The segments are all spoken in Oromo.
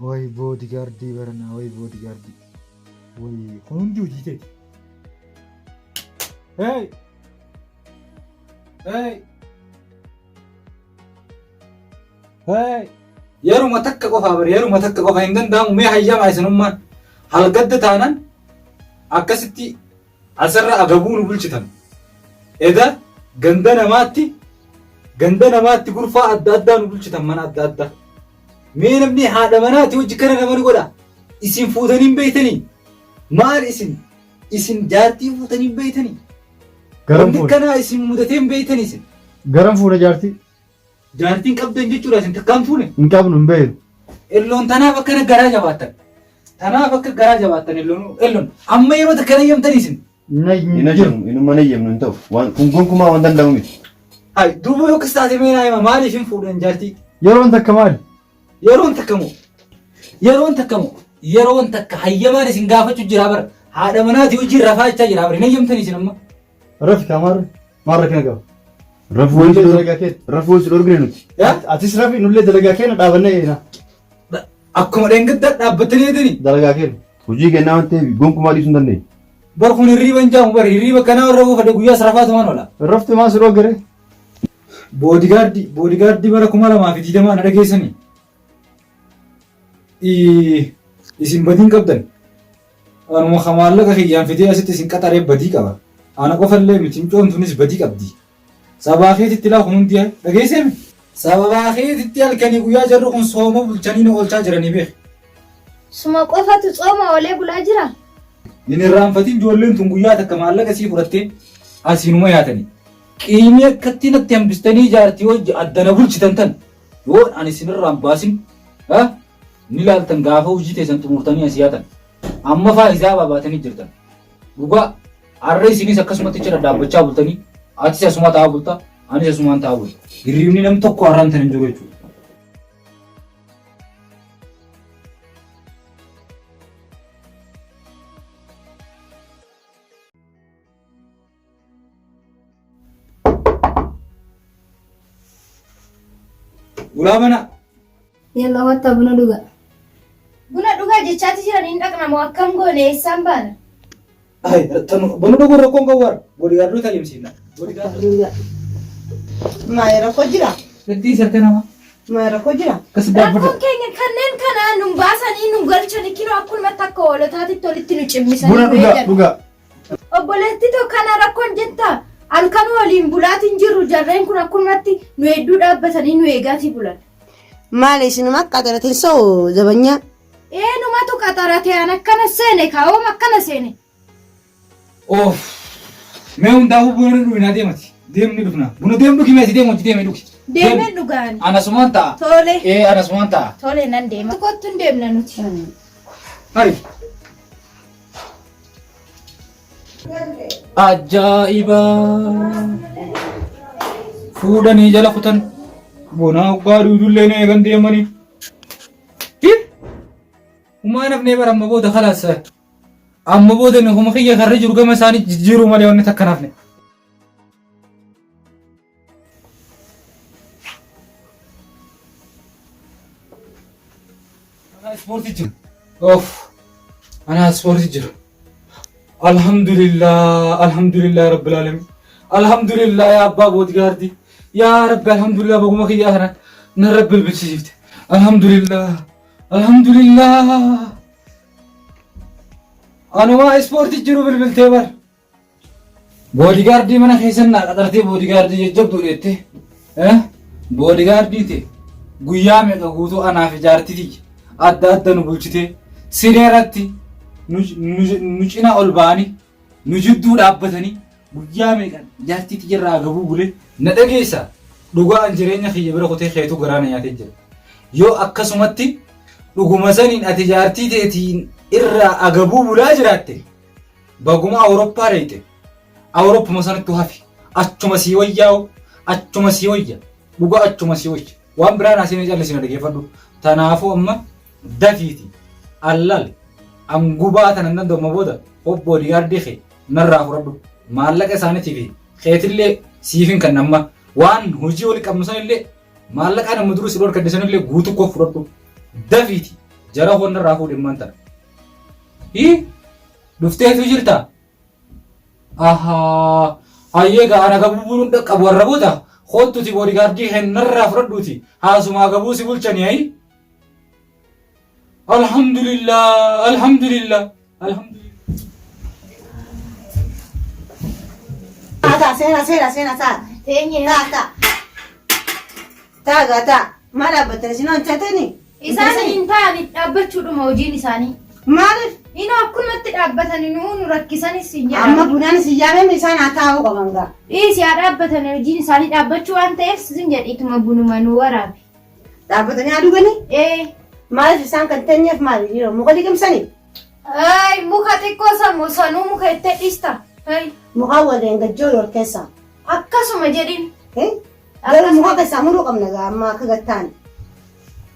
Way bodyguardii barana way bodyguardii. Way hunduu diite. Hey! Hey! Hey! Yeruma takka qofa bar yeruma takka qofa hin danda'amu mee hayyamaa isinummaan halgadda taanan akkasitti asirra agabuu nu bulchitan. Eda ganda namaatti gurfaa adda addaa nu bulchitan mana adda addaa. Mee namni haadha manaati hojii kana nama ni godha. Isin fuutanii hin beeytanii. Maal isin jaartii fuutanii hin beeytanii. Garam fuudha. Kana isin mudatee hin beeytanii isin. Garam fuudha jaartii. Jaartiin qabdan jechuudha isin takkaan fuune. Hin qabnu hin beeynu. Elloon tanaaf akkana garaa jabaattan. Tanaaf akka garaa jabaattan elloon. Amma yeroo takka nayyamtan isin. Nayyamnu inuma nayyamnu hin ta'u. Kun gonkumaa waan danda'u miti. Ay duuba yookiis taate mee naa hima maaliif hin fuudhan jaartii? Yeroon takka maali? Yeroon takka hayyamaan isin gaafachuu jira bara. Haadha manaati hojii rafaachaa jira bara. Nayyamtan isin amma. Rafi kamaarre maarra kana qaba. Rafi wanti dalagaa kee. Rafi wanti dorgire nuti. Atis rafi nullee dalagaa kee na dhaabannee eena. Akkuma dheengaddaa dhaabbattanii eedanii. Dalagaa kee. Hojii kennaa waan ta'eef gonkumaa dhiisuu hin dandeenye. Bar kun hirriiba hin jaamu bara hirriiba kanaa warra buufadhe guyyaa sarafaatu maan oola. Rafti maa siroo gare. Boodigaardii bara 2020 na dhageessanii. Isin badii qabdan. Anuma maallaqa kiyyaan fidee asitti isin qaxaree badii qaba. Ana qofallee miti mucoomtuunis badii qabdi. Sabaa keetitti laa kun hundi dhageessemi. Sababaa keetitti halkanii guyyaa jarri kun sooma bulchanii na oolchaa jiranii beek. Suma qofatu sooma oolee bulaa jira. Hin irraanfatiin ijoolleen tun guyyaa takka maallaqa sii fudhattee asiinuma yaatanii. Qiimii akkatti natti hambistanii jaartii hojii addana bulchitan tan yoo ani isinirraan baasin ni laaltan gaafa hojii teessan xumurtanii asii yaatan. Amma faayidaa baabatanii jirtan. Dhugaa har'a isinis akkasumatti jira dhaabbachaa bultanii atis asuma taa'aa bulta anis asumaan taa'aa bulta. Hirriibni nam tokko har'aan tan hin jiru jechuudha. Gulaa mana. Yalla wata buna dhuga. Buna dhugaa jechaati jiranii dhaqna moo akkam goone eessaan baana? Ay, buna dhuguu rakkoon qabu warra. Boodigaardii tajaajilsiifna. Boodigaardii. Maayii rakkoo jira? Gaddii sarka nama. Maayii rakkoo jira? Rakkoon keenya kanneen kanaa nu baasanii nu galchanii kinoo akkumatti akka hoolotaatitti walitti nu cimmisanii. Buna dhugaa. Obboleetti tokko kana rakkoon jettaa? Halkan waliin bulaatiin jirru jarreen kun akkumatti nu hedduu dhaabbatanii nu eegaatii bulan. Maali isinuma qaxaratiin soo zabanyaa? Numatu qaxaratee an akkana seene kaawwama akkana seene. Oof! Mee hundaa'uu buna dhugnaa deemati. Deemni dhufna. Buna deemnu kimeeti deemuuti deemee dhugi. Deemeen dhugaan. Anasumaan ta'a. Tole. Anasumaan ta'a. Tole nan deema. Tokkottu hin deemna nuti. Hari. Ajaa'iba! Fuudhanii jala kutan. Bonaa gaarii dullee na eegan deemanii. Umaa nafnee bara amma booda khalaas. Amma booda ni huma kiyya karra jiru gama isaanii jijjiiruu malee wanni takka nafne. Ana ispoortii jiru. Oof! Ana ispoortii jiru. Alhamdulillah rabbil alamin. Alhamdulillah ya abbaa boodigaardii. يا رب الحمد لله بقومك يا أهلا نرب البتشيفت الحمد لله أنا ما إسبورتي جرو بالتبر بوديغاردي من خيسنا قدرتي بوديغاردي يجب دولتي بوديغاردي تي قيامي قوتو أنا في جارتي تي أدى نبولتي سيريرتي نجينا ألباني نجدو رابطني guyyaame kan jaartii tiyirraa gabuu bulee na dhageessa dhugaan jireenya kiyya bira kutee keetu garaana nyaatee jira yoo akkasumatti dhuguma saniin ati jaartii teetiin irraa agabuu bulaa jiraatte baguma awurooppaa reeyte awurooppuma sanatti hafi achuma sii wayya dhugaa achuma sii wayya waan biraan asiin callisina dhageeffadhu tanaafuu amma dafiiti allal angubaa tanan danda'uma booda obbo Boodigaardii kee narraa fudhadhu maallaqa isaaniitiif keetillee siifin kan nama waan hojii wali qabnu sanillee maallaqa nama duruu si dhorkadde sanillee guutuu koo fudhadhu dafiiti jara honna raafuu dhimman tana. Dhufteetu jirta? Ahaa, hayyee gaa ana gabuu buluun dhaqqabu warra boota hoottuti boodigaardii hennarraa fudhadhuuti haasumaa gabuu si bulchanii ayi. Alhamdulillah, alhamdulillah, alhamdulillah. Sena taa. Teenye. Taa. Maal dhaabbattanii isin hojjetanii? Isaan hin taane dhaabbachuudhuma hojiin isaanii. Maaliif? Inoo akkumatti dhaabbatanii nu rakkisanis hin jedhamu. Amma bunaan isin yaamame isaan haa taa'uu qaban gaa. Dhiisi haa dhaabbatanii hojiin isaanii dhaabbachuu waan ta'eef sin jedhiituma bunuma nu waraabe. Dhaabbatanii haa dhuganii? Maaliif isaan kan teenyeef maali dhiiroo muka liqimsanii? Muka xiqqoo sanuu muka itti dhiista. Muka waliin gajjoo yor keessaa. Akkasuma jedhin. Garuu muka keessaa muruu qabna gaa amma akka gattaan.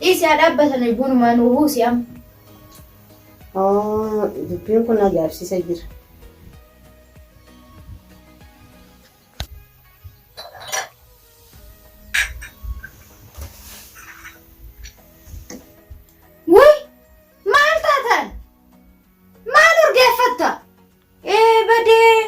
Dhiisi haa dhaabbatanii bunuma nu huusi amma. Dubbiin kun ajaa'ibsiisa jira. Wuy! Maal taatan? Maal urgeeffatta? Badee!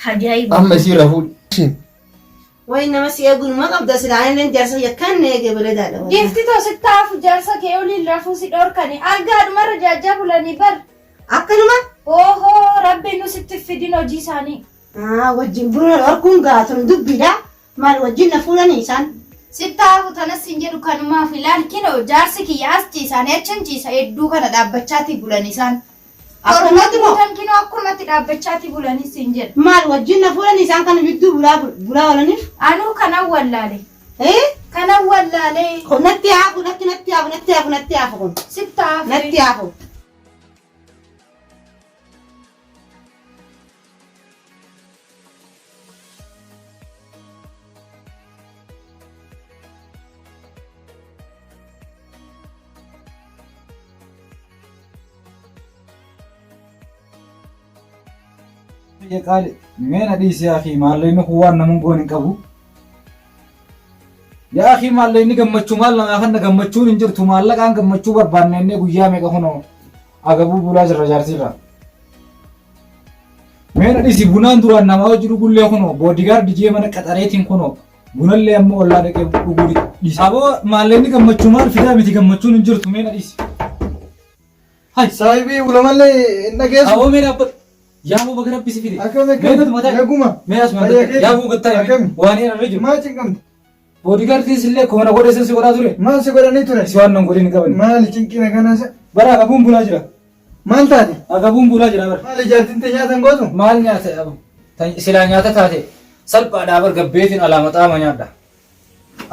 Ajaa'iba! Amma isii rafuudha. Wayi nama si eeguun ma qabda silaa inni jaarsa yakkaan eegee bareedaadha. Gifti tositti hafu jaarsa kee oliin rafuu si dhorkani. Argaadhumarra jaajaa bulanii bar. Akkanuma? Ohoo rabbiin nu sitti fidin hojii isaanii. Wajjin buna dhorkuun gaatun dubbiidha. Maal wajjin na fuudhanii isaan? Sitti hafu tanas hin jedhu kanumaaf ilaalkinoo jaarsi kiyya as ciisaan echan ciisa hedduu kana dhaabbachaati bulan isaan. Akkumatti moo? Kinoo akkumatti dhaabbachaati bulanis hin jedhu. Maal wajjin na fuudhanii isaan kana bidduu bulaa oolaniif? Anuu kanan wallaale. Kanan wallaale. Natti haafu kun. Sitti hafu. Natti haafu. Ya kali, mena dhiisi akhi maalleen waan namun goon hin qabu. Yaa akhi maalleen gammachuu maal namaa kan gammachuun hin jirtu maallaqaan gammachuu barbaannee guyyaa meeqa kunoo agabuu bulaa jirra jaartiirra. Mena dhiisi bunaan duraan namaa hojii dhugullee kunoo boodigaardi jee mana qaxareetiin kunoo bunallee amma ollaa dhaqee dhuguu dhiisa. Aboo maalleen gammachuu maal fidaa miti gammachuun hin jirtu mena dhiisi. Hai Saahibii ulamallee hin dhageessu. Aboo mena abba. Yaa boo bakka rabbisi fide. Akkam eeguma. Mee asuma yaa boo gattaa waan hin arre jiru. Maal cinqamte? Boodigaardiis illee koona godheessan si godhaa ture. Maal si godhanii ture? Si waan nan godhin qaban. Maali cinqina kanas? Bara agabuun bulaa jira. Maal taate? Agabuun bulaa jira bara. Maali jaartiin ta'e nyaatan gootu? Maal nyaata silaa nyaata taate salphaadhaa bar gabbeetiin alaama xaama nyaadha.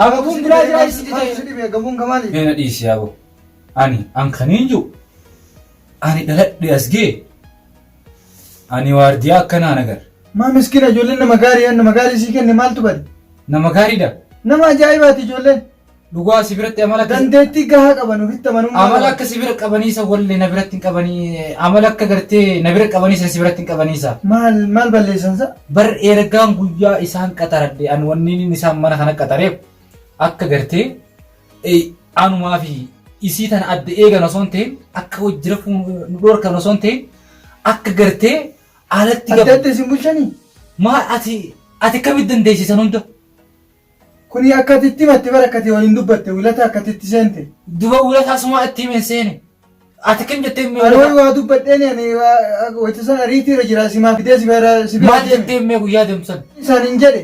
Agabuun bulaa jira isi ta'e. Agabuun kamaali? Meena dhiisi yaa boo. An kaniin jiru. Ani dhaladhe as gee. Ani waardiyaa akkanaa nagar. Maa miskiina ijoolleen nama gaarii sii kenne maaltu bade? Nama gaariidha. Nama ajaa'ibaati ijoolleen. Dhugaa si biratti amala akka dandeettii gahaa qaban ofitti amanummaa. Amala akka si bira qabaniisa wallee na biratti hin qabanii amala akka gartee na bira qabaniisa si biratti hin qabaniisa. Maal balleessansa? Bar ergaan guyyaa isaan qaxaradde an wanniin isaan mana kana qaxareef akka gartee anumaa fi isii tana adda eegan osoo hin ta'in akka wajjira nu dhorkan osoo hin ta'in akka gartee alatti gabu. Adda isin bulchanii? Maa ati kamitti dandeessisan hunda? Kuni akka atitti matti bara akkati waliin dubbatte wilata akka atitti seente. Duba wilata asuma itti himeen seene. Ati kam jettee mee? Ani waa dubbadheeni ani wayita sana ariitiirra jira simaa fidee si bira. Maal jettee mee guyyaa deemsan? Isaan hin jedhe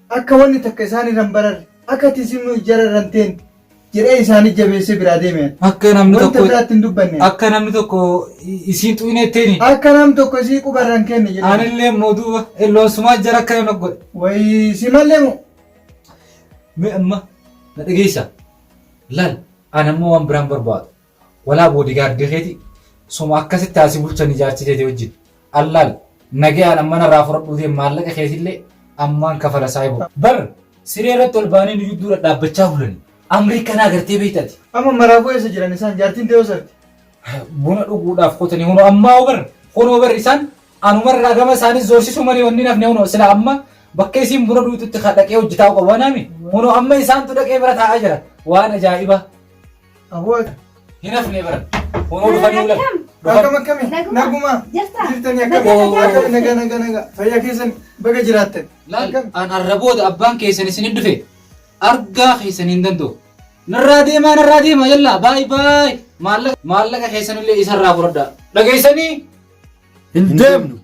akka wanni takka isaan irraan bararre akka ati isin jararran teen jedhee isaanii jabeessee biraa deemeen. Akka namni tokko wanta biraatti hin dubbanne. Akka namni tokko isiin xu'ineetteeni. Akka namni tokko isii qubarraan kenne jedhe. Anillee immoo duuba illoonsumaa jara akka namni godhe. Wayii si mallee moo? Mee amma na dhageessa. Laal ani ammoo waan biraan barbaadu. Walaa boodigaardii keeti suma akkasitti asii bulchan ijaarchiteeti wajjin. Allaal nagayaan amma narraa fudhadhuutee maallaqa keetillee ammaan kafala saayibu. Bar siree irratti ol baanii nu jidduu dhaabbachaa bulani. Ameerikaan agartee beektati. Amma maraafuu eessa jiran isaan jaartiin ta'uu sarti. Buna dhuguudhaaf qotanii hunoo ammaa obar hunoo bar isaan anumarraa gama isaanii zoorsisuu malee wanni nafne hunoo sila amma Bakka isin buna duututti dhaqee hojjetaa qaba nami. Kunoo amma isaantu dhaqee bira taa'aa jira. Waan ajaa'ibaa. Awwaal. Hin hafne bara. Kunoo dhufanii ulan. Akkam naguma jirtanii akkam naga fayyaa keessan baga jiraattan. Laal an arrabooda abbaan keessan isin dhufe argaa keessan hin danda'u. Narraa deema yalla baay maallaqa keessanillee isarraa fudhadhaa. Dhageessanii? Hin deemnu.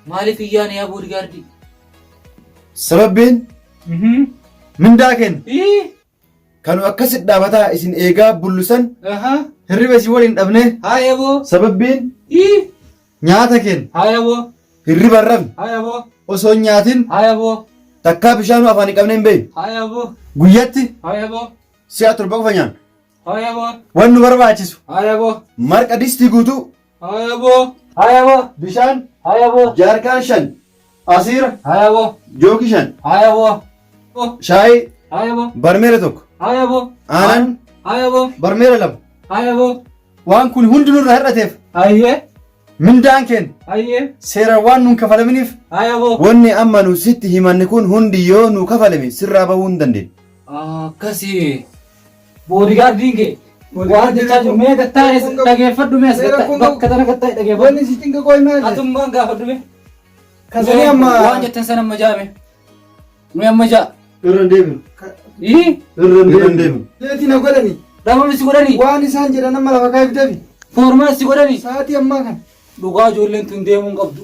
Maaliif iyyaan yaa boodigaardii? Sababbiin mindaa kenna. Kanu akkasitti dhaabataa isin eegaa bullusan hirriba isin waliin dhabne. Haa eeboo. Sababbiin nyaata kenna. Haa eeboo. Hirriba hin rafne. Haa eeboo. Osoo hin nyaatin Haa eeboo. takkaa bishaanuu afaan hin qabne hin beeku. Haa eeboo. Guyyatti Haa eeboo. si'a torba qofa nyaanna. Haa eeboo. Waan nu barbaachisu Haa eeboo. marqa distii guutuu, Haa eeboo. Haa eeboo. bishaan Haa eeboo. jaarkaan 5, asiira Haa eeboo. jookii 5, Haa eeboo. shaayii Haa eeboo. barmeela 1, Haa eeboo. aanan Haa eeboo. barmeela 2. Haa eeboo. Waan kun hundinuu irraa hir'ateef Hayyee. mindaan kenna. Hayyee. Seeraan waan nuun kafalaminiif Haa eeboo. wanni amma nu sitti himanne kun hundi yoo nu kafalame sirraa bahuu hin dandeenye. Akkasii boodigaardiin kee waan jechaa jiru mee gattaa dhageeffadhu mee as bakka tana gattaa dhageeffadhu. Wanni si cinqa qoy maali? Atummaan gaafadhu mee. Kasanii amma waan jettan san amma jaame. Nuyi amma jaa. irra hin deemnu. Irra hin deemnu. Leetii na godhani. dhabamni si godhanii. Waan isaan jedhan amma lafa kaayif deebi. Foormaa si godhanii. Sa'aatii ammaa kana. Dhugaa ijoolleen tun deemuu hin qabdu.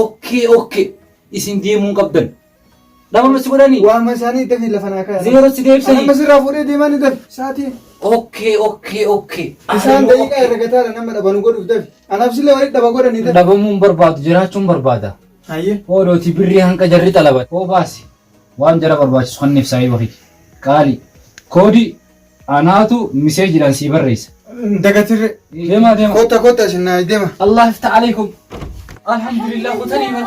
Okkee. Isin deemuu hin qabdan. Dhabamni si godhanii. Waama isaanii deebi lafa naa kaaya. Zeero si deebisanii. Amma sirraa fuudhee deemaa ni deebi. Sa'aatii. Okkee. Isaan daqiiqaa irra gataadha nama dhabanu godhuuf deebi. Anaaf sillee walitti dhaba godhanii deebi. Dhabamuu hin barbaadu jiraachuun barbaada. Hayyee. Odooti birrii hanqa jarri xalabat. Hoo baasi. Waan jara barbaachisu hanniif saayii wahii. Qaali. Koodii anaatu miseejiidhaan sii barreessa. Dagatirre. Deema. Kota isin naa deema. Allah ifta alaikum. Alhamdulillah qotanii bar.